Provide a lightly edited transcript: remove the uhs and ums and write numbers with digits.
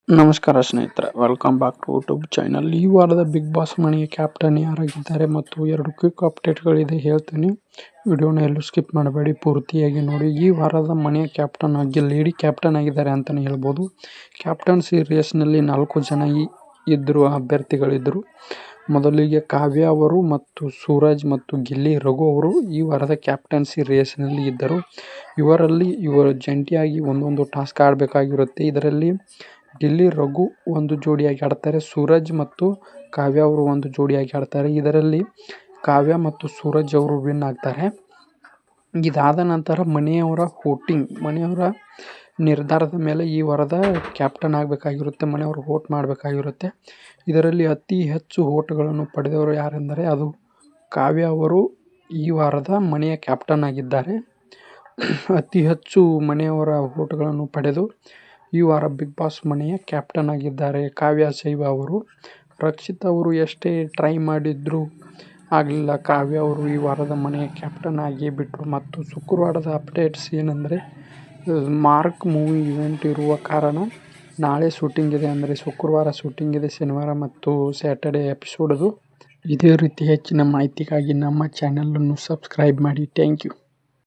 ನಮಸ್ಕಾರ ಸ್ನೇಹಿತರೆ, welcome back to YouTube channel. ಈ ವಾರದ ಬಿಗ್ ಬಾಸ್ ಮನೆಯ ಕ್ಯಾಪ್ಟನ್ ಯಾರಾಗಿದ್ದಾರೆ ಮತ್ತು 2 ಕ್ವಿಕ್ ಅಪ್ಡೇಟ್ಗಳಿದೆ ಹೇಳ್ತೀನಿ. ವಿಡಿಯೋನ ಎಲ್ಲೂ ಸ್ಕಿಪ್ ಮಾಡಬೇಡಿ, ಪೂರ್ತಿಯಾಗಿ ನೋಡಿ. ಈ ವಾರದ ಮನೆಯ ಕ್ಯಾಪ್ಟನ್ ಆಗಿ ಲೇಡಿ ಕ್ಯಾಪ್ಟನ್ ಆಗಿದ್ದಾರೆ ಅಂತಲೇ ಹೇಳ್ಬೋದು. ಕ್ಯಾಪ್ಟನ್ಸಿ ರೇಸ್ನಲ್ಲಿ 4 ಜನ ಅಭ್ಯರ್ಥಿಗಳಿದ್ದರು. ಮೊದಲಿಗೆ ಕಾವ್ಯ ಅವರು ಮತ್ತು ಸೂರಜ್ ಮತ್ತು ಗಿಲ್ಲಿ ರಘು ಅವರು ಈ ವಾರದ ಕ್ಯಾಪ್ಟನ್ಸಿ ರೇಸ್ನಲ್ಲಿ ಇದ್ದರು. ಇವರು ಜಂಟಿಯಾಗಿ ಒಂದೊಂದು ಟಾಸ್ಕ್ ಆಡಬೇಕಾಗಿರುತ್ತೆ. ಇದರಲ್ಲಿ ಗಿಲ್ಲಿ ರಘು ಒಂದು ಜೋಡಿಯಾಗಿ ಆಡ್ತಾರೆ, ಸೂರಜ್ ಮತ್ತು ಕಾವ್ಯ ಅವರು ಒಂದು ಜೋಡಿಯಾಗಿ ಆಡ್ತಾರೆ. ಇದರಲ್ಲಿ ಕಾವ್ಯ ಮತ್ತು ಸೂರಜ್ ಅವರು ವಿನ್ ಆಗ್ತಾರೆ. ಇದಾದ ನಂತರ ಮನೆಯವರ ನಿರ್ಧಾರದ ಮೇಲೆ ಈ ವಾರದ ಕ್ಯಾಪ್ಟನ್ ಆಗಬೇಕಾಗಿರುತ್ತೆ. ಮನೆಯವರು ವೋಟ್ ಮಾಡಬೇಕಾಗಿರುತ್ತೆ. ಇದರಲ್ಲಿ ಅತಿ ಹೆಚ್ಚು ವೋಟ್ಗಳನ್ನು ಪಡೆದವರು ಯಾರೆಂದರೆ ಅದು ಕಾವ್ಯ ಅವರು ಈ ವಾರದ ಮನೆಯ ಕ್ಯಾಪ್ಟನ್ ಆಗಿದ್ದಾರೆ. ಅತಿ ಹೆಚ್ಚು ಮನೆಯವರ ವೋಟ್ಗಳನ್ನು ಪಡೆದು ಈ ವಾರ ಬಿಗ್ ಬಾಸ್ ಮನೆಯ ಕ್ಯಾಪ್ಟನ್ ಆಗಿದ್ದಾರೆ ಕಾವ್ಯ ಶೈವ ಅವರು. ರಕ್ಷಿತ್ ಅವರು ಎಷ್ಟೇ ಟ್ರೈ ಮಾಡಿದ್ರು ಆಗಲಿಲ್ಲ. ಕಾವ್ಯ ಅವರು ಈ ವಾರದ ಮನೆಯ ಕ್ಯಾಪ್ಟನ್ ಆಗಿಯೇ ಬಿಟ್ಟರು. ಮತ್ತು ಶುಕ್ರವಾರದ ಅಪ್ಡೇಟ್ಸ್ ಏನೆಂದರೆ, ಮಾರ್ಕ್ ಮೂವಿ ಇವೆಂಟ್ ಇರುವ ಕಾರಣ ನಾಳೆ ಶೂಟಿಂಗ್ ಇದೆ. ಅಂದರೆ ಶುಕ್ರವಾರ ಶೂಟಿಂಗ್ ಇದೆ, ಶನಿವಾರ ಮತ್ತು ಸ್ಯಾಟರ್ಡೆ ಎಪಿಸೋಡ್ದು. ಇದೇ ರೀತಿ ಹೆಚ್ಚಿನ ಮಾಹಿತಿಗಾಗಿ ನಮ್ಮ ಚಾನಲನ್ನು ಸಬ್ಸ್ಕ್ರೈಬ್ ಮಾಡಿ. Thank you.